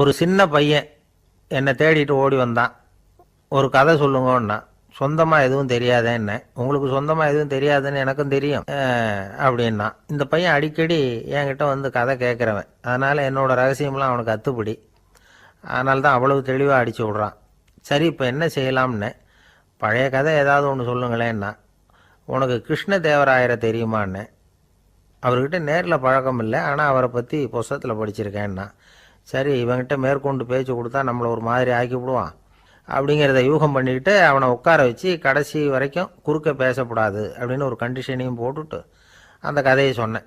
ஒரு சின்ன பையன் என்னை தேடிட்டு ஓடி வந்தான். ஒரு கதை சொல்லுங்கன்னா. சொந்தமாக எதுவும் தெரியாதேன்னு. உங்களுக்கு சொந்தமாக எதுவும் தெரியாதுன்னு எனக்கும் தெரியும் அப்படின்னா. இந்த பையன் அடிக்கடி என்கிட்ட வந்து கதை கேட்குறவன். அதனால் என்னோடய ரகசியம்லாம் அவனுக்கு அத்துப்படி. அதனால தான் அவ்வளவு தெளிவாக அடித்து விட்றான். சரி, இப்போ என்ன செய்யலாம்னு. பழைய கதை ஏதாவது ஒன்று சொல்லுங்களேன்னா. உனக்கு கிருஷ்ணதேவராயரை தெரியுமான்னு. அவர்கிட்ட நேரில் பழக்கம் இல்லை, ஆனால் அவரை பற்றி புஸ்தகத்தில் படிச்சிருக்கேன்னா. சரி, இவங்கிட்ட மேற்கொண்டு பேச்சு கொடுத்தா நம்மளை ஒரு மாதிரி ஆக்கி விடுவான் அப்படிங்கிறத யூகம் பண்ணிக்கிட்டு அவனை உட்கார வச்சு கடைசி வரைக்கும் குறுக்க பேசக்கூடாது அப்படின்னு ஒரு கண்டிஷனையும் போட்டுட்டு அந்த கதையை சொன்னேன்.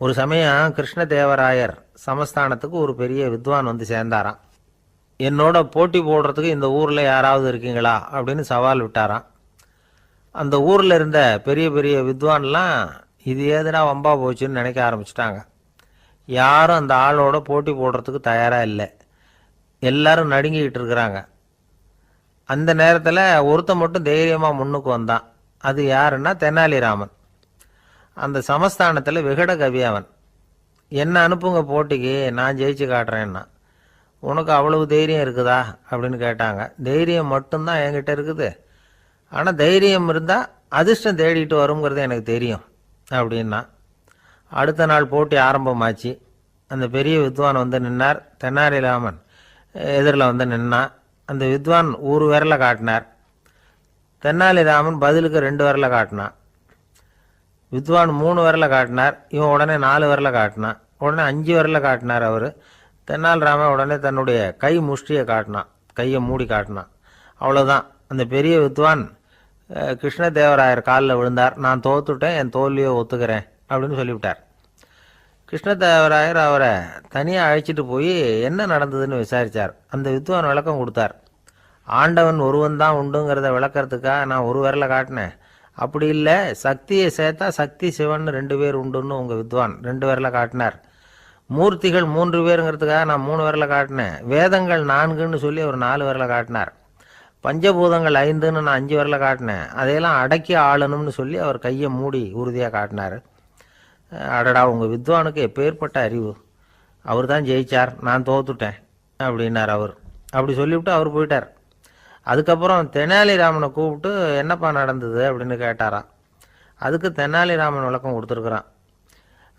ஒரு சமயம் கிருஷ்ணதேவராயர் சமஸ்தானத்துக்கு ஒரு பெரிய வித்வான் வந்து சேர்ந்தாராம். என்னோட போட்டி போடுறதுக்கு இந்த ஊரில் யாராவது இருக்கீங்களா அப்படின்னு சவால் விட்டாராம். அந்த ஊரில் இருந்த பெரிய பெரிய வித்வான்லாம் இது ஏதுனா வம்பா போச்சுன்னு நினைக்க ஆரம்பிச்சிட்டாங்க. யாரும் அந்த ஆளோட போட்டி போடுறதுக்கு தயாராக இல்லை. எல்லாரும் நடுங்கிக்கிட்டு இருக்கிறாங்க. அந்த நேரத்தில் ஒருத்தன் மட்டும் தைரியமாக முன்னுக்கு வந்தான். அது யாருன்னா தெனாலிராமன். அந்த சமஸ்தானத்தில் விகட கவி அவன். என்ன அனுப்புங்க போட்டிக்கு, நான் ஜெயிச்சு காட்டுறேன்னா. உனக்கு அவ்வளவு தைரியம் இருக்குதா அப்படின்னு கேட்டாங்க. தைரியம் மட்டும்தான் என்கிட்ட இருக்குது, ஆனால் தைரியம் இருந்தால் அதிர்ஷ்டம் தேடிட்டு வருங்கிறது எனக்கு தெரியும் அப்படின்னா. அடுத்த நாள் போட்டி ஆரம்பமாச்சு. அந்த பெரிய வித்வான் வந்து நின்னார். தெனாலிராமன் எதிரில் வந்து நின்னான். அந்த வித்வான் ஒரு விரலை காட்டினார். தெனாலிராமன் பதிலுக்கு 2 விரலை காட்டினான். வித்வான் 3 விரலை காட்டினார். இவன் உடனே 4 விரலை காட்டினான். உடனே 5 விரலை காட்டினார் அவர். தெனாலிராமன் உடனே தன்னுடைய கை முஷ்டியை காட்டினான், கையை மூடி காட்டினான். அவ்வளோதான். அந்த பெரிய வித்வான் கிருஷ்ணதேவராயர் காலில் விழுந்தார். நான் தோத்துட்டேன், என் தோல்வியை ஒத்துக்கிறேன் அப்படின்னு சொல்லிவிட்டார். கிருஷ்ணதேவராயர் அவரை தனியாக அழைச்சிட்டு போய் என்ன நடந்ததுன்னு விசாரித்தார். அந்த வித்வான் விளக்கம் கொடுத்தார். ஆண்டவன் ஒருவன் தான் உண்டுங்கிறத விளக்கறதுக்காக நான் ஒரு விரலை காட்டினேன். அப்படி இல்லை, சக்தியை சேர்த்தா சக்தி சிவன் 2 பேர் உண்டுன்னு உங்கள் வித்வான் 2 விரலை காட்டினார். மூர்த்திகள் 3 பேருங்கிறதுக்காக நான் 3 விரலை காட்டினேன். வேதங்கள் 4ன்னு சொல்லி ஒரு 4 விரலை காட்டினார். பஞ்சபூதங்கள் 5ன்னு நான் 5 விரலை காட்டினேன். அதையெல்லாம் அடக்கி ஆளணும்னு சொல்லி அவர் கையை மூடி உறுதியாக காட்டினார். அடடா, உங்கள் வித்வானுக்கு எப்பேற்பட்ட அறிவு! அவர் தான் ஜெயிச்சார், நான் தோத்துட்டேன் அப்படின்னார் அவர். அப்படி சொல்லிவிட்டு அவர் போயிட்டார். அதுக்கப்புறம் தெனாலிராமனை கூப்பிட்டு என்னப்பா நடந்தது அப்படின்னு கேட்டாராம். அதுக்கு தெனாலிராமன் விளக்கம் கொடுத்துருக்குறான்.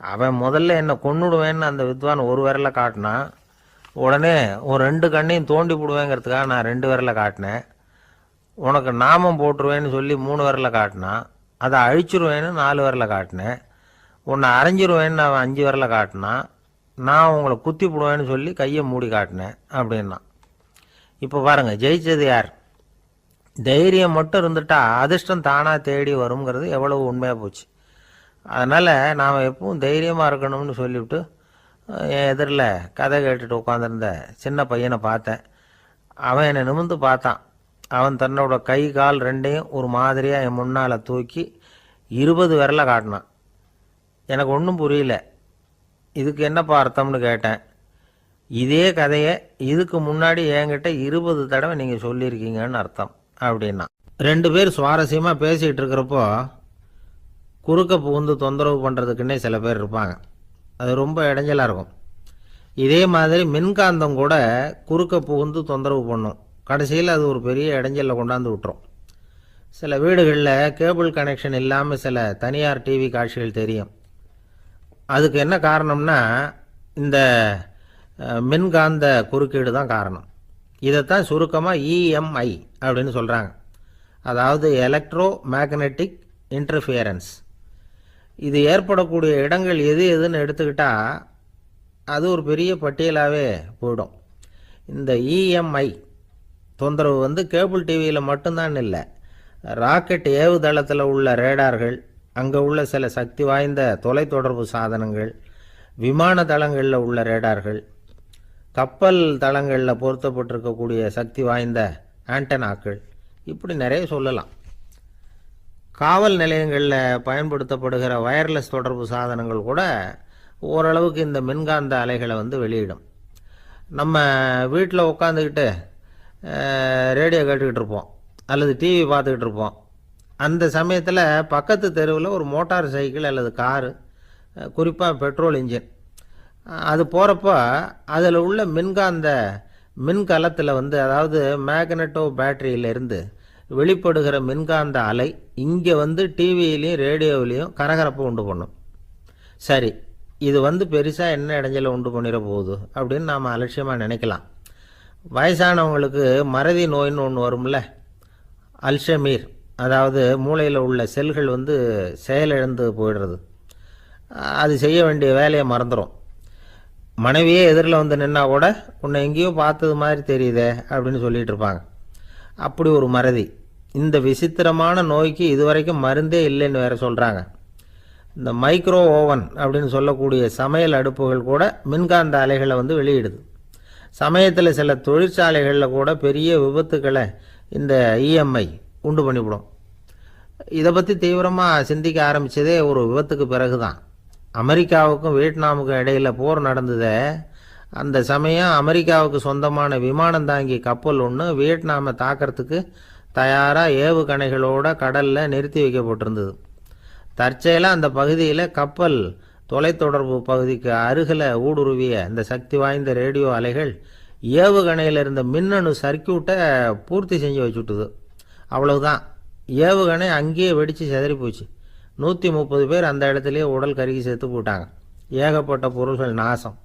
அவன் முதல்ல என்னை கொன்னுடுவேன்னு அந்த வித்வான் ஒரு விரலை காட்டினான். உடனே ஒரு 2 கண்ணையும் தோண்டி போடுவேங்கிறதுக்காக நான் 2 விரலை காட்டினேன். உனக்கு நாமம் போட்டுருவேன்னு சொல்லி 3 விரலை காட்டினான். அதை அழிச்சிருவேன்னு 4 விரலை காட்டினேன். உன்னை அரைஞ்சிருவேன்னு அவன் 5 விரலை காட்டினான். நான் உங்களை குத்தி போடுவேன்னு சொல்லி கையை மூடி காட்டினேன் அப்படின்னா. இப்போ பாருங்கள், ஜெயிச்சது யார்? தைரியம் மட்டும் இருந்துட்டா அதிர்ஷ்டம் தானாக தேடி வருங்கிறது எவ்வளவு உண்மையாக போச்சு. அதனால் நாம் எப்பவும் தைரியமாக இருக்கணும்னு சொல்லிவிட்டு என் எதிரில் கதை கேட்டுட்டு உட்காந்துருந்த சின்ன பையனை பார்த்தேன். அவன் என்னை நிமிர்ந்து பார்த்தான். அவன் தன்னோட கை கால் 2ஐயும் ஒரு மாதிரியாக என் முன்னால் தூக்கி 20 விரலை காட்டினான். எனக்கு ஒன்றும் புரியல. இதுக்கு என்னப்பா அர்த்தம்னு கேட்டேன். இதே கதையை இதுக்கு முன்னாடி என்கிட்ட 20 தடவை நீங்கள் சொல்லியிருக்கீங்கன்னு அர்த்தம் அப்படின்னா. 2 பேர் சுவாரஸ்யமாக பேசிகிட்டு இருக்கிறப்போ குறுக்க புகுந்து தொந்தரவு பண்ணுறதுக்குன்னே சில பேர் இருப்பாங்க. அது ரொம்ப இடைஞ்சலாக இருக்கும். இதே மாதிரி மின்காந்தம் கூட குறுக்க புகுந்து தொந்தரவு பண்ணும். கடைசியில் அது ஒரு பெரிய இடைஞ்சலில் கொண்டாந்து விட்டுரும். சில வீடுகளில் கேபிள் கனெக்ஷன் இல்லாமல் சில தனியார் டிவி காட்சிகள் தெரியும். அதுக்கு என்ன காரணம்னா இந்த மின்காந்த குறுக்கீடு தான் காரணம். இதைத்தான் சுருக்கமாக இஎம்ஐ அப்படின்னு சொல்கிறாங்க. அதாவது எலக்ட்ரோ மேக்னெட்டிக் இன்டர்ஃபியரன்ஸ். இது ஏற்படக்கூடிய இடங்கள் எது எதுன்னு எடுத்துக்கிட்டால் அது ஒரு பெரிய பட்டியலாகவே போயிடும். இந்த இஎம்ஐ தொந்தரவு வந்து கேபிள் டிவியில் மட்டும்தான் இல்லை, ராக்கெட் ஏவுதளத்தில் உள்ள ரேடார்கள், அங்கே உள்ள சில சக்தி வாய்ந்த தொலைத்தொடர்பு சாதனங்கள், விமான தளங்களில் உள்ள ரேடார்கள், கப்பல் தளங்களில் பொருத்தப்பட்டிருக்கக்கூடிய சக்தி வாய்ந்த ஆண்டனாக்கள், இப்படி நிறைய சொல்லலாம். காவல் நிலையங்களில் பயன்படுத்தப்படுகிற வயர்லெஸ் தொடர்பு சாதனங்கள் கூட ஓரளவுக்கு இந்த மின்காந்த அலைகளை வந்து வெளியிடும். நம்ம வீட்டில் உட்காந்துக்கிட்டு ரேடியோ கேட்டுக்கிட்டு இருப்போம் அல்லது டிவி பார்த்துக்கிட்டு இருப்போம். அந்த சமயத்தில் பக்கத்து தெருவில் ஒரு மோட்டார் சைக்கிள் அல்லது காரு, குறிப்பாக பெட்ரோல் இன்ஜின் அது போகிறப்போ அதில் உள்ள மின்கலத்தில் வந்து, அதாவது மேக்னட்டோ பேட்டரியிலிருந்து வெளிப்படுகிற மின்காந்த அலை இங்கே வந்து டிவியிலையும் ரேடியோவிலையும் கரகரப்பை உண்டு பண்ணும். சரி, இது வந்து பெருசாக என்ன இடைஞ்சலை உண்டு பண்ணிட போகுது அப்படின்னு நாம் அலட்சியமாக நினைக்கலாம். வயசானவங்களுக்கு மறதி நோயின்னு ஒன்று வரும்ல, அல்ஷமீர், அதாவது மூளையில் உள்ள செல்கள் வந்து செயலிழந்து போயிடுறது. அது செய்ய வேண்டிய வேலையை மறந்துடும். மனைவியே எதிரில் வந்து நின்னா கூட உன்னை எங்கேயோ பார்த்தது மாதிரி தெரியுதே அப்படின்னு சொல்லிகிட்டு இருப்பாங்க. அப்படி ஒரு மறதி. இந்த விசித்திரமான நோய்க்கு இதுவரைக்கும் மருந்தே இல்லைன்னு வேற சொல்கிறாங்க. இந்த மைக்ரோ ஓவன் அப்படின்னு சொல்லக்கூடிய சமையல் அடுப்புகள் கூட மின்காந்த அலைகளை வந்து வெளியிடுது. சமயத்தில் சில தொழிற்சாலைகளில் கூட பெரிய விபத்துக்களை இந்த இஎம்ஐ உண்டு பண்ணிவிடும். இதை பற்றி தீவிரமாக சிந்திக்க ஆரம்பித்ததே ஒரு விபத்துக்கு பிறகு தான். அமெரிக்காவுக்கும் வியட்நாமுக்கும் இடையில் போர் நடந்ததே, அந்த சமயம் அமெரிக்காவுக்கு சொந்தமான விமானம் தாங்கி கப்பல் ஒன்று வியட்நாமை தாக்கிறதுக்கு தயாராக ஏவுகணைகளோட கடலில் நிறுத்தி வைக்கப்பட்டிருந்தது. தற்செயலாக அந்த பகுதியில் கப்பல் தொலைத்தொடர்பு பகுதிக்கு அருகில் ஊடுருவிய இந்த சக்தி வாய்ந்த ரேடியோ அலைகள் ஏவுகணையில் இருந்த மின்னணு சர்க்கியூட்டை பூர்த்தி செஞ்சு வச்சுட்டுது. அவ்வளவுதான், ஏவுகணை அங்கேயே வெடித்து சிதறி போச்சு. 130 பேர் அந்த இடத்துலையே உடல் கருகி செத்து போட்டாங்க. ஏகப்பட்ட பொருள்கள் நாசம்.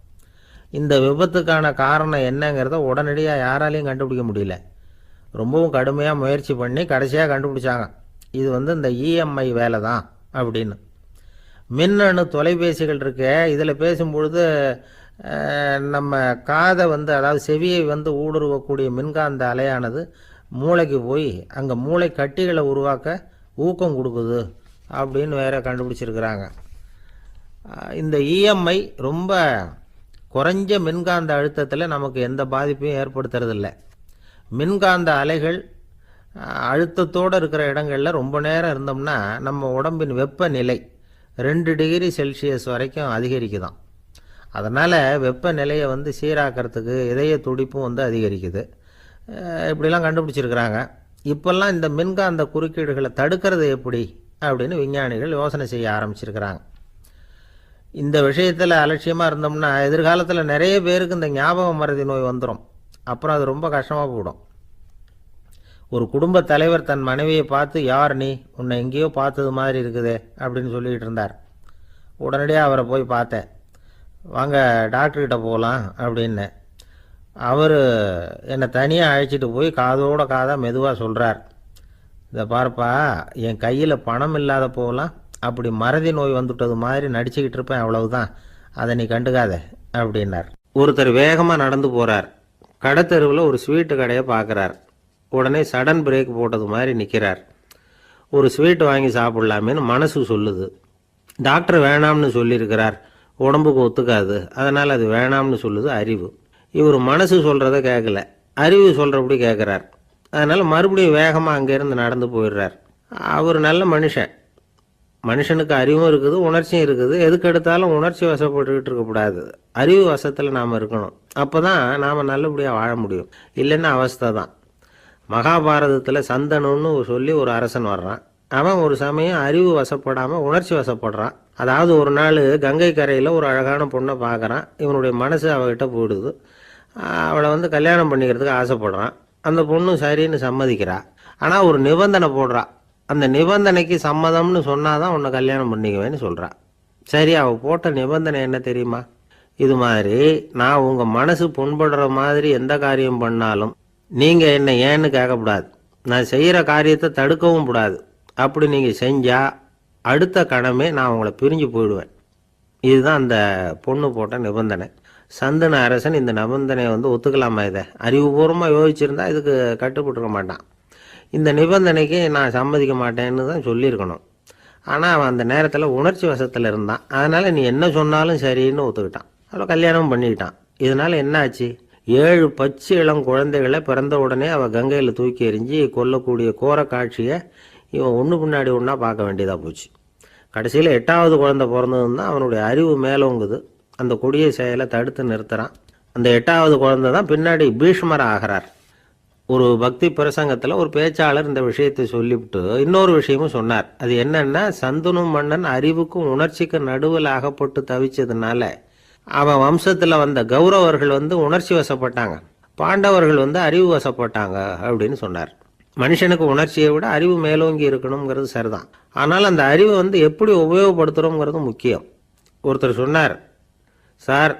இந்த விபத்துக்கான காரணம் என்னங்கிறத உடனடியாக யாராலையும் கண்டுபிடிக்க முடியல. ரொம்பவும் கடுமையாக முயற்சி பண்ணி கடைசியாக கண்டுபிடிச்சாங்க, இது வந்து இந்த இஎம்ஐ வேலை தான் அப்படின்னு. மின்னணு தொலைபேசிகள் இருக்கு, இதில் பேசும்பொழுது நம்ம காதை வந்து, அதாவது செவியை வந்து ஊடுருவக்கூடிய மின்காந்த அலையானது மூளைக்கு போய் அங்கே மூளை கட்டிகளை உருவாக்க ஊக்கம் கொடுக்குது அப்படின்னு வேற கண்டுபிடிச்சிருக்கிறாங்க. இந்த இஎம்ஐ ரொம்ப குறைஞ்ச மின்காந்த அழுத்தத்தில் நமக்கு எந்த பாதிப்பையும் ஏற்படுத்துறதில்லை. மின்காந்த அலைகள் அழுத்தத்தோடு இருக்கிற இடங்களில் ரொம்ப நேரம் இருந்தோம்னா நம்ம உடம்பின் வெப்பநிலை 2 டிகிரி செல்சியஸ் வரைக்கும் அதிகரிக்குதான். அதனால் வெப்பநிலையை வந்து சீராக்கிறதுக்கு இதய துடிப்பும் வந்து அதிகரிக்குது. இப்படிலாம் கண்டுபிடிச்சிருக்கிறாங்க. இப்போல்லாம் இந்த மின்காந்த குறுக்கீடுகளை தடுக்கிறது எப்படி அப்படின்னு விஞ்ஞானிகள் யோசனை செய்ய ஆரம்பிச்சிருக்கிறாங்க. இந்த விஷயத்தில் அலட்சியமாக இருந்தோம்னா எதிர்காலத்தில் நிறைய பேருக்கு இந்த ஞாபக மறதி நோய் வந்துடும். அப்புறம் அது ரொம்ப கஷ்டமாக போயிடும். ஒரு குடும்ப தலைவர் தன் மனைவியை பார்த்து, யார் நீ, உன்னை எங்கேயோ பார்த்தது மாதிரி இருக்குதே அப்படின்னு சொல்லிகிட்டு இருந்தார். உடனடியாக அவரை போய் பார்த்தேன். வாங்க டாக்டர்கிட்ட போகலாம் அப்படின்னு. அவர் என்னை தனியாக அழைச்சிட்டு போய் காதோட காதாக மெதுவாக சொல்கிறார், இதை பார்ப்பா, என் கையில் பணம் இல்லாத போகலாம், அப்படி மறதி நோய் வந்துட்டது மாதிரி நடிச்சுக்கிட்டு இருப்பேன், அவ்வளவுதான், அதை நீ கண்டுக்காத அப்படின்னார். ஒருத்தர் வேகமாக நடந்து போகிறார். கடைத்தெருவில் ஒரு ஸ்வீட்டு கடையை பார்க்குறார். உடனே சடன் பிரேக் போட்டது மாதிரி நிற்கிறார். ஒரு ஸ்வீட் வாங்கி சாப்பிட்லாமேன்னு மனசு சொல்லுது. டாக்டர் வேணாம்னு சொல்லியிருக்கிறார், உடம்புக்கு ஒத்துக்காது, அதனால் அது வேணாம்னு சொல்லுது அறிவு. இவர் மனசு சொல்கிறத கேட்கல, அறிவு சொல்கிறபடி கேட்குறார். அதனால் மறுபடியும் வேகமாக அங்கேருந்து நடந்து போயிடுறார். அவர் நல்ல மனுஷனுக்கு அறிவும் இருக்குது, உணர்ச்சியும் இருக்குது. எதுக்கு எடுத்தாலும் உணர்ச்சி வசப்பட்டுக்கிட்டு இருக்கக்கூடாது, அறிவு வசத்தில் நாம் இருக்கணும். அப்போ தான் நாம் நல்லபடியாக வாழ முடியும். இல்லைன்னா அவஸ்தை தான். மகாபாரதத்தில் சந்தனுன்னு சொல்லி ஒரு அரசன் வர்றான். அவன் ஒரு சமயம் அறிவு வசப்படாமல் உணர்ச்சி வசப்படுறான். அதாவது ஒரு நாள் கங்கை கரையில் ஒரு அழகான பொண்ணை பார்க்குறான். இவனுடைய மனசு அவகிட்ட போயிடுது. அவளை வந்து கல்யாணம் பண்ணிக்கிறதுக்கு ஆசைப்படுறான். அந்த பொண்ணு சரின்னு சம்மதிக்கிறா. ஆனால் ஒரு நிபந்தனை போடுறா. அந்த நிபந்தனைக்கு சம்மதம்னு சொன்னாதான் உன்னை கல்யாணம் பண்ணிக்குவேன்னு சொல்கிறா. சரி, அவள் போட்ட நிபந்தனை என்ன தெரியுமா? இது மாதிரி, நான் உங்கள் மனசு புண்படுற மாதிரி எந்த காரியம் பண்ணாலும் நீங்கள் என்னை ஏன்னு கேட்கக்கூடாது, நான் செய்கிற காரியத்தை தடுக்கவும் கூடாது. அப்படி நீங்கள் செஞ்சால் அடுத்த கணமே நான் உங்களை பிரிஞ்சு போயிடுவேன். இதுதான் அந்த பொண்ணு போட்ட நிபந்தனை. சந்தன அரசன் இந்த நிபந்தனையை வந்து ஒத்துக்கலாமா? இதை அறிவுபூர்வமாக யோசிச்சிருந்தா இதுக்கு கட்டுப்பட்டுருக்க மாட்டான். இந்த நிபந்தனைக்கு நான் சம்மதிக்க மாட்டேன்னு தான் சொல்லியிருக்கணும். ஆனால் அவன் அந்த நேரத்தில் உணர்ச்சி வசத்தில் இருந்தான். அதனால் நீ என்ன சொன்னாலும் சரின்னு ஒத்துக்கிட்டான். அவளை கல்யாணம் பண்ணிக்கிட்டான். இதனால் என்ன ஆச்சு? 7 பச்சை இளம் குழந்தைகளை பிறந்த உடனே அவள் கங்கையில் தூக்கி எறிஞ்சி கொல்லக்கூடிய கோர காட்சியை இவன் ஒன்று பின்னாடி ஒன்றா பார்க்க வேண்டியதாக போச்சு. கடைசியில் 8வது குழந்தை பிறந்ததுன்னு தான் அவனுடைய அறிவு மேலோங்குது. அந்த கொடிய செயலை தடுத்து நிறுத்துகிறான். அந்த 8வது குழந்தை தான் பின்னாடி பீஷ்மர் ஆகிறார். ஒரு பக்தி பிரசங்கத்தில் ஒரு பேச்சாளர் இந்த விஷயத்தை சொல்லிவிட்டு இன்னொரு விஷயமும் சொன்னார். அது என்னன்னா, சந்தனு மன்னன் அறிவுக்கும் உணர்ச்சிக்கும் நடுவில் அகப்பட்டு தவிச்சதுனால அவன் வம்சத்தில் வந்த கௌரவர்கள் உணர்ச்சி வசப்பட்டாங்க, பாண்டவர்கள் அறிவு வசப்பட்டாங்க அப்படின்னு சொன்னார். மனுஷனுக்கு உணர்ச்சியை விட அறிவு மேலோங்கி இருக்கணுங்கிறது சரிதான். ஆனால் அந்த அறிவை எப்படி உபயோகப்படுத்துகிறோங்கிறது முக்கியம். ஒருத்தர் சொன்னார், சார்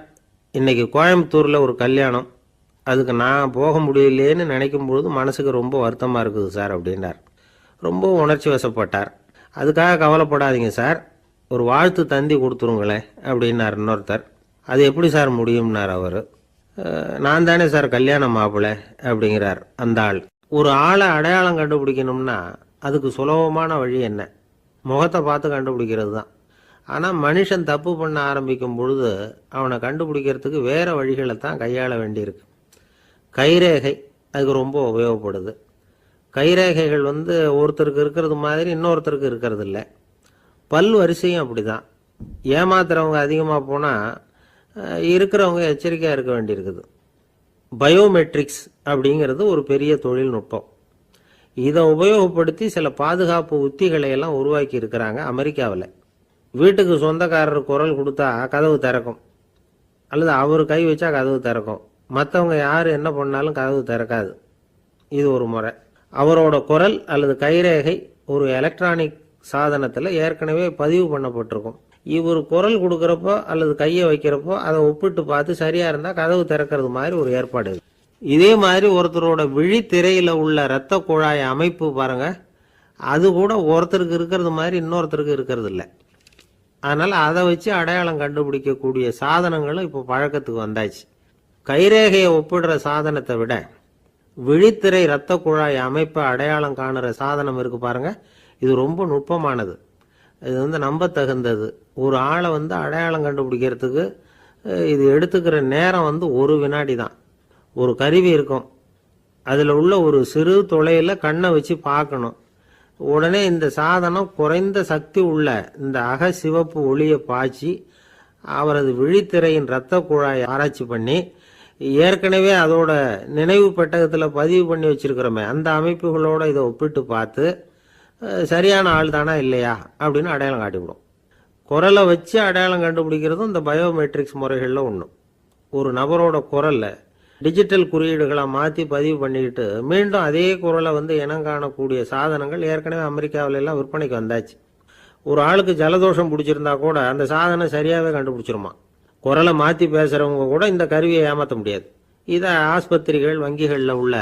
இன்னைக்கு கோயம்புத்தூரில் ஒரு கல்யாணம், அதுக்கு நான் போக முடியலேன்னு நினைக்கும் பொழுது மனசுக்கு ரொம்ப வருத்தமாக இருக்குது சார் அப்படின்னார். ரொம்ப உணர்ச்சி வசப்பட்டார். அதுக்காக கவலைப்படாதீங்க சார், ஒரு வாழ்த்து தந்தி கொடுத்துருங்களேன் அப்படின்னார் இன்னொருத்தர். அது எப்படி சார் முடியும்னார் அவர். நான் தானே சார் கல்யாண மாப்பிள்ளை அப்படிங்கிறார் அந்த ஆள். ஒரு ஆளை அடையாளம் கண்டுபிடிக்கணும்னா அதுக்கு சுலபமான வழி என்ன? முகத்தை பார்த்து கண்டுபிடிக்கிறது தான். ஆனால் மனுஷன் தப்பு பண்ண ஆரம்பிக்கும் பொழுது அவனை கண்டுபிடிக்கிறதுக்கு வேறு வழிகளை தான் கையாள வேண்டியிருக்கு. கைரேகை அதுக்கு ரொம்ப உபயோகப்படுது. கைரேகைகள் ஒருத்தருக்கு இருக்கிறது மாதிரி இன்னொருத்தருக்கு இருக்கிறது இல்லை. பல் வரிசையும் அப்படி தான். ஏமாத்துறவங்க அதிகமாக போனால் இருக்கிறவங்க எச்சரிக்கையாக இருக்க வேண்டியிருக்குது. பயோமெட்ரிக்ஸ் அப்படிங்கிறது ஒரு பெரிய தொழில்நுட்பம். இதை உபயோகப்படுத்தி சில பாதுகாப்பு உத்திகளை எல்லாம் உருவாக்கி இருக்கிறாங்க அமெரிக்காவில். வீட்டுக்கு சொந்தக்காரர் குரல் கொடுத்தா கதவு திறக்கும், அல்லது அவர் கை வச்சா கதவு திறக்கும். மற்றவங்க யார் என்ன பண்ணாலும் கதவு திறக்காது. இது ஒரு முறை. அவரோட குரல் அல்லது கைரேகை ஒரு எலக்ட்ரானிக் சாதனத்தில் ஏற்கனவே பதிவு பண்ணப்பட்டிருக்கும். இவர் குரல் கொடுக்குறப்போ அல்லது கையை வைக்கிறப்போ அதை ஒப்பிட்டு பார்த்து சரியாக இருந்தால் கதவு திறக்கிறது மாதிரி ஒரு ஏற்பாடு. இதே மாதிரி ஒருத்தரோட விழித்திரையில் உள்ள இரத்த குழாய் அமைப்பு பாருங்கள், அது கூட ஒருத்தருக்கு இருக்கிறது மாதிரி இன்னொருத்தருக்கு இருக்கிறது இல்லை. அதனால் அதை வச்சு அடையாளம் கண்டுபிடிக்கக்கூடிய சாதனங்களும் இப்போ பழக்கத்துக்கு வந்தாச்சு. கைரேகையை ஒப்பிடுற சாதனத்தை விட விழித்திரை இரத்த குழாய் அமைப்பை அடையாளம் காணுற சாதனம் இருக்குது பாருங்கள், இது ரொம்ப நுட்பமானது. இது நம்ப தகுந்தது. ஒரு ஆளை அடையாளம் கண்டுபிடிக்கிறதுக்கு இது எடுத்துக்கிற நேரம் ஒரு வினாடி தான். ஒரு கருவி இருக்கும், அதில் உள்ள ஒரு சிறு துளையில் கண்ணை வச்சு பார்க்கணும். உடனே இந்த சாதனம் குறைந்த சக்தி உள்ள இந்த அக சிவப்பு ஒளியை பாய்ச்சி அவரது விழித்திரையின் இரத்த குழாயை ஆராய்ச்சி பண்ணி ஏற்கனவே அதோட நினைவு பெட்டகத்தில் பதிவு பண்ணி வச்சிருக்கிறோமே அந்த அமைப்புகளோட இதை ஒப்பிட்டு பார்த்து சரியான ஆள் தானா இல்லையா அப்படின்னு அடையாளம் காட்டிவிடும். குரலை வச்சு அடையாளம் கண்டுபிடிக்கிறதும் இந்த பயோமெட்ரிக்ஸ் முறைகளில் ஒன்று. ஒரு நபரோட குரலில் டிஜிட்டல் குறியீடுகளை மாற்றி பதிவு பண்ணிக்கிட்டு மீண்டும் அதே குரலை இனம் காணக்கூடிய சாதனங்கள் ஏற்கனவே அமெரிக்காவில எல்லாம் விற்பனைக்கு வந்தாச்சு. ஒரு ஆளுக்கு ஜலதோஷம் பிடிச்சிருந்தா கூட அந்த சாதனம் சரியாகவே கண்டுபிடிச்சிருமா. குரலை மாற்றி பேசுகிறவங்க கூட இந்த கருவியை ஏமாற்ற முடியாது. இதை ஆஸ்பத்திரிகள், வங்கிகளில் உள்ள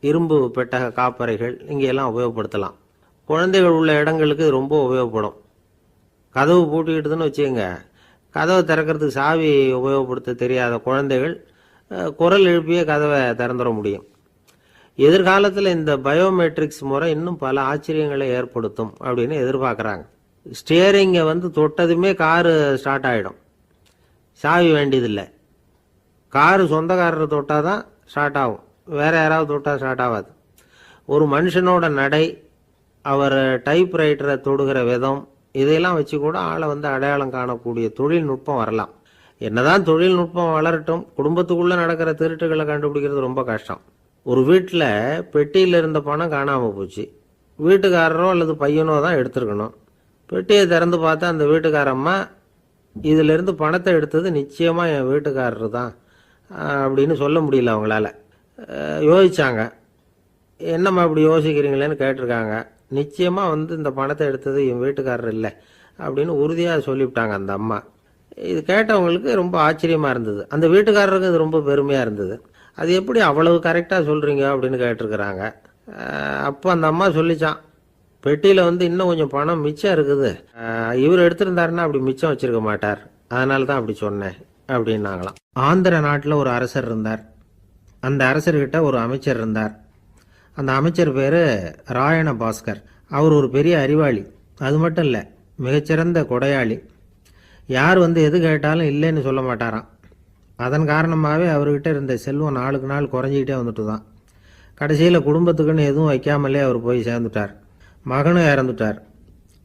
இரும்பு பெட்டக காப்பறைகள் இங்கெல்லாம் உபயோகப்படுத்தலாம். குழந்தைகள் உள்ள இடங்களுக்கு இது ரொம்ப உபயோகப்படும். கதவு பூட்டிக்கிட்டுதுன்னு வச்சுக்கோங்க, கதவை திறக்கிறதுக்கு சாவி உபயோகப்படுத்த தெரியாத குழந்தைகள் குரல் எழுப்பியே கதவை திறந்துட முடியும். எதிர்காலத்தில் இந்த பயோமெட்ரிக்ஸ் முறை இன்னும் பல ஆச்சரியங்களை ஏற்படுத்தும் அப்படின்னு எதிர்பார்க்குறாங்க. ஸ்டியரிங்கை தொட்டதுமே காரு ஸ்டார்ட் ஆகிடும், சாவி வேண்டியதில்லை. காரு சொந்தக்காரர் தொட்டால் தான் ஸ்டார்ட் ஆகும், வேறு யாராவது தொட்டால் ஸ்டார்ட் ஆகாது. ஒரு மனுஷனோட நடை, அவர் டைப்ரைட்டரை தொடுகிற விதம், இதையெல்லாம் வச்சு கூட ஆளை அடையாளம் காணக்கூடிய தொழில்நுட்பம் வரலாம். என்னதான் தொழில்நுட்பம் வளரட்டும், குடும்பத்துக்குள்ளே நடக்கிற திருட்டுகளை கண்டுபிடிக்கிறது ரொம்ப கஷ்டம். ஒரு வீட்டில் பெட்டியில் இருந்த பணம் காணாமல் போச்சு, வீட்டுக்காரரோ அல்லது பையனோ தான் எடுத்துருக்கணும். பெட்டியை திறந்து பார்த்தா அந்த வீட்டுக்காரம்மா இதிலிருந்து பணத்தை எடுத்தது நிச்சயமாக என் வீட்டுக்காரர் தான் அப்படின்னு சொல்ல முடியல அவங்களால. யோசித்தாங்க, என்னம்மா இப்படி யோசிக்கிறீங்களேன்னு கேட்டிருக்காங்க. நிச்சயமாக இந்த பணத்தை எடுத்தது என் வீட்டுக்காரர் இல்லை அப்படின்னு உறுதியாக சொல்லிவிட்டாங்க அந்த அம்மா. இது கேட்டவங்களுக்கு ரொம்ப ஆச்சரியமாக இருந்தது. அந்த வீட்டுக்காரருக்கு இது ரொம்ப பெருமையாக இருந்தது. அது எப்படி அவ்வளவு கரெக்டாக சொல்கிறீங்க அப்படின்னு கேட்டிருக்கிறாங்க. அப்போ அந்த அம்மா சொல்லிச்சான், பெட்டியில் இன்னும் கொஞ்சம் பணம் மிச்சம் இருக்குது, இவர் எடுத்திருந்தாருன்னா அப்படி மிச்சம் வச்சிருக்க மாட்டார், அதனால தான் அப்படி சொன்னேன் அப்படின்னாங்களாம். ஆந்திர நாட்டில் ஒரு அரசர் இருந்தார். அந்த அரசர்கிட்ட ஒரு அமைச்சர் இருந்தார். அந்த அமைச்சர் பேர் ராயண பாஸ்கர். அவர் ஒரு பெரிய அறிவாளி. அது மட்டும் இல்லை, மிகச்சிறந்த கொடையாளி. யார் எது கேட்டாலும் இல்லைன்னு சொல்ல மாட்டாராம். அதன் காரணமாகவே அவர்கிட்ட இருந்த செல்வம் நாளுக்கு நாள் குறைஞ்சிக்கிட்டே வந்துட்டு தான். கடைசியில் குடும்பத்துக்குன்னு எதுவும் வைக்காமலே அவர் போய் சேர்ந்துட்டார். மகனும் இறந்துட்டார்.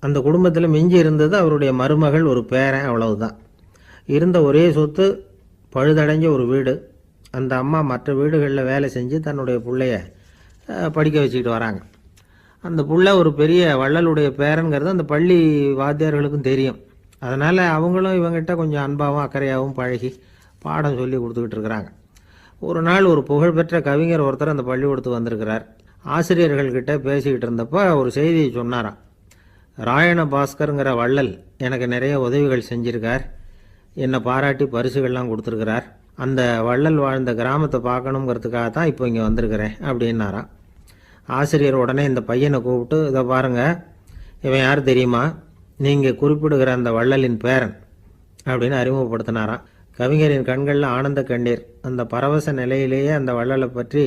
அந்த குடும்பத்தில் மிஞ்சி இருந்தது அவருடைய மருமகள், ஒரு பேரன், அவ்வளவுதான். இருந்த ஒரே சொத்து பழுதடைஞ்ச ஒரு வீடு. அந்த அம்மா மற்ற வீடுகளில் வேலை செஞ்சு தன்னுடைய பிள்ளைய படிக்க வச்சுக்கிட்டு வராங்க. அந்த புள்ள ஒரு பெரிய வள்ளலுடைய பேரன்கிறது அந்த பள்ளி வாத்தியார்களுக்கும் தெரியும். அதனால் அவங்களும் இவங்ககிட்ட கொஞ்சம் அன்பாகவும் அக்கறையாகவும் பழகி பாடம் சொல்லி கொடுத்துக்கிட்டு இருக்கிறாங்க. ஒரு நாள் ஒரு புகழ்பெற்ற கவிஞர் ஒருத்தர் அந்த பள்ளிக்கூடத்துக்கு வந்திருக்கிறார். ஆசிரியர்கள்கிட்ட பேசிக்கிட்டு இருந்தப்போ ஒரு செய்தியை சொன்னாராம். ராயண பாஸ்கருங்கிற வள்ளல் எனக்கு நிறைய உதவிகள் செஞ்சிருக்கார், என்னை பாராட்டி பரிசுகள்லாம் கொடுத்துருக்கிறார். அந்த வள்ளல் வாழ்ந்த கிராமத்தை பார்க்கணுங்கிறதுக்காக தான் இப்போ இங்கே வந்திருக்கிறேன் அப்படின்னாராம். ஆசிரியர் உடனே இந்த பையனை கூப்பிட்டு, இதை பாருங்கள், இவன் யார் தெரியுமா, நீங்கள் குறிப்பிடுகிற அந்த வள்ளலின் பேரன் அப்படின்னு அறிமுகப்படுத்தினாராம். கவிஞரின் கண்களில் ஆனந்த கண்ணீர். அந்த பரவச நிலையிலேயே அந்த வள்ளலை பற்றி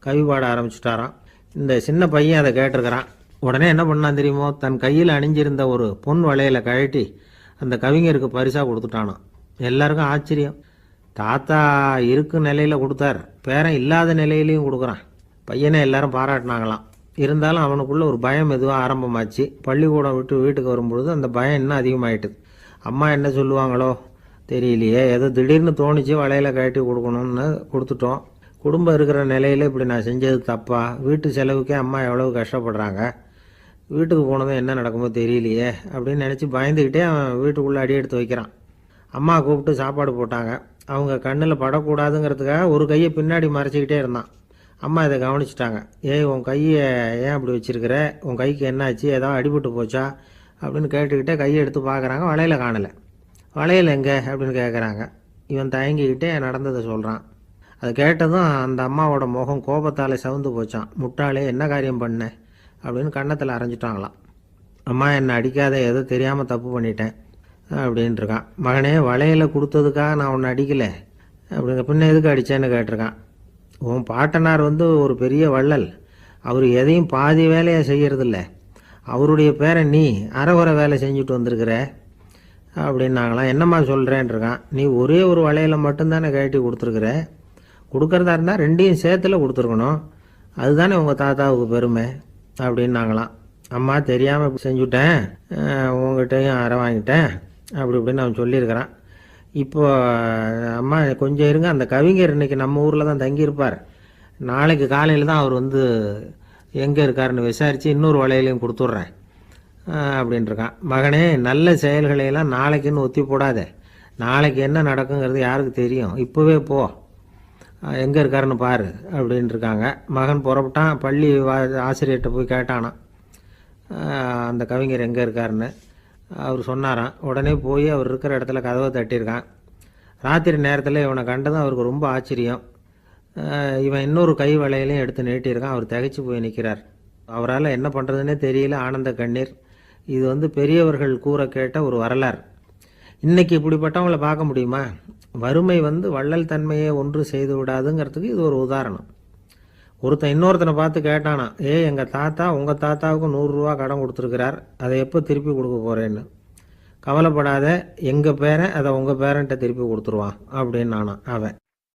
கவி பாட ஆரம்பிச்சுட்டாராம். இந்த சின்ன பையன் அதை கேட்டிருக்கிறான். உடனே என்ன பண்ணான் தெரியுமோ, தன் கையில் அணிஞ்சிருந்த ஒரு பொன் வளையலை கழட்டி அந்த கவிஞருக்கு பரிசாக கொடுத்துட்டானான். எல்லாருக்கும் ஆச்சரியம். தாத்தா இருக்கும் நிலையில் கொடுத்தார், பேரன் இல்லாத நிலையிலையும் கொடுக்குறான். பையனை எல்லாரும் பாராட்டினாங்களாம். இருந்தாலும் அவனுக்குள்ள ஒரு பயம் எதுவும் ஆரம்பமாச்சு. பள்ளிக்கூடம் விட்டு வீட்டுக்கு வரும்பொழுது அந்த பயம் இன்னும் அதிகமாயிட்டுது. அம்மா என்ன சொல்லுவாங்களோ தெரியலையே, ஏதோ திடீர்னு தோணிச்சு வளையலை கழட்டி கொடுக்கணும்னு கொடுத்துட்டோம். குடும்பம் இருக்கிற நிலையில் இப்படி நான் செஞ்சது தப்பா, வீட்டு செலவுக்கே அம்மா எவ்வளவு கஷ்டப்படுறாங்க, வீட்டுக்கு போனதும் என்ன நடக்குமோ தெரியலையே அப்படின்னு நினச்சி பயந்துக்கிட்டே அவன் வீட்டுக்குள்ளே அடி எடுத்து வைக்கிறான். அம்மா கூப்பிட்டு சாப்பாடு போட்டாங்க. அவங்க கண்ணில் படக்கூடாதுங்கிறதுக்காக ஒரு கையை பின்னாடி மறைச்சிக்கிட்டே இருந்தான். அம்மா இதை கவனிச்சிட்டாங்க. ஏய், உன் கையை ஏன் அப்படி வச்சிருக்கிற, உன் கைக்கு என்னாச்சு, ஏதாவது அடிபட்டு போச்சா அப்படின்னு கேட்டுக்கிட்டே கையை எடுத்து பார்க்குறாங்க. வளையலை காணலை. வளையல் எங்கே அப்படின்னு கேட்குறாங்க. இவன் தயங்கிக்கிட்டே நடந்ததை சொல்கிறான். அது கேட்டதும் அந்த அம்மாவோட முகம் கோபத்தால் சவுந்து போச்சான். முட்டாளே, என்ன காரியம் பண்ண அப்படின்னு கன்னத்தில் அரைஞ்சிட்டாங்களாம். அம்மா, என்னை அடிக்காத, ஏதோ தெரியாமல் தப்பு பண்ணிட்டேன் அப்படின்ட்டுருக்கான். மகனே, வளையலை கொடுத்ததுக்காக நான் உன்னை அடிக்கலை அப்படிங்க, பின்ன எதுக்கு அடித்தேன்னு கேட்டிருக்கான். உன் பாட்டனார் ஒரு பெரிய வள்ளல், அவர் எதையும் பாதி வேலையை செய்கிறதில்ல, அவருடைய பேரை நீ அரைகுறை வேலை செஞ்சுட்டு வந்திருக்கிற அப்படின்னாங்களாம். என்னம்மா சொல்கிறேன்ருக்கான். நீ ஒரே ஒரு வளையலை மட்டும்தானே கழட்டி கொடுத்துருக்குற, கொடுக்குறதா இருந்தால் ரெண்டையும் சேர்த்துல கொடுத்துருக்கணும், அதுதானே உங்கள் தாத்தாவுக்கு பெருமை அப்படின்னாங்களாம். அம்மா, தெரியாமல் இப்படி செஞ்சுட்டேன், உங்கள்கிட்டையும் அரை வாங்கிட்டேன் அப்படி இப்படின்னு அவன் சொல்லியிருக்கிறான். இப்போ அம்மா கொஞ்சம் இருங்க, அந்த கவிஞர் இன்றைக்கி நம்ம ஊரில் தான் தங்கியிருப்பார், நாளைக்கு காலையில் தான் அவர் எங்கே இருக்காருன்னு விசாரித்து இன்னொரு வளையலையும் கொடுத்துட்றேன் அப்படின்ட்டுருக்கான். மகனே, நல்ல செயல்களையெல்லாம் நாளைக்குன்னு ஒத்தி போடாத, நாளைக்கு என்ன நடக்குங்கிறது யாருக்கு தெரியும், இப்போவே போ, எங்கே இருக்காருன்னு பாரு அப்படின்ட்டுருக்காங்க. மகன் புறப்பட்டான். பள்ளி ஆசிரியர்கிட்ட போய் கேட்டானா அந்த கவிஞர் எங்கே இருக்காருன்னு. அவர் சொன்னாராம். உடனே போய் அவர் இருக்கிற இடத்துல கதவை தட்டியிருக்கான். ராத்திரி நேரத்தில் இவனை கண்டதும் அவருக்கு ரொம்ப ஆச்சரியம். இவன் இன்னொரு கை வளையலையும் எடுத்து நீட்டியிருக்கான். அவர் திகைச்சு போய் நிற்கிறார். அவரால் என்ன பண்ணுறதுன்னே தெரியல. ஆனந்த கண்ணீர். இது பெரியவர்கள் கூற கேட்ட ஒரு வரலாறு. இன்றைக்கி இப்படிப்பட்டவங்களை பார்க்க முடியுமா? வறுமை வள்ளல் தன்மையை ஒன்று செய்து விடாதுங்கிறதுக்கு இது ஒரு உதாரணம். ஒருத்தன் இன்னொருத்தனை பார்த்து கேட்டானா, எங்கள் தாத்தா உங்கள் தாத்தாவுக்கு 100 ரூபா கடன் கொடுத்துருக்கிறார், அதை எப்போ திருப்பி கொடுக்க போகிறேன்னு. கவலைப்படாத, எங்கள் பேரன் அதை உங்கள் பேரன்ட்ட திருப்பி கொடுத்துருவான் அப்படின்னு நானான் அவன்.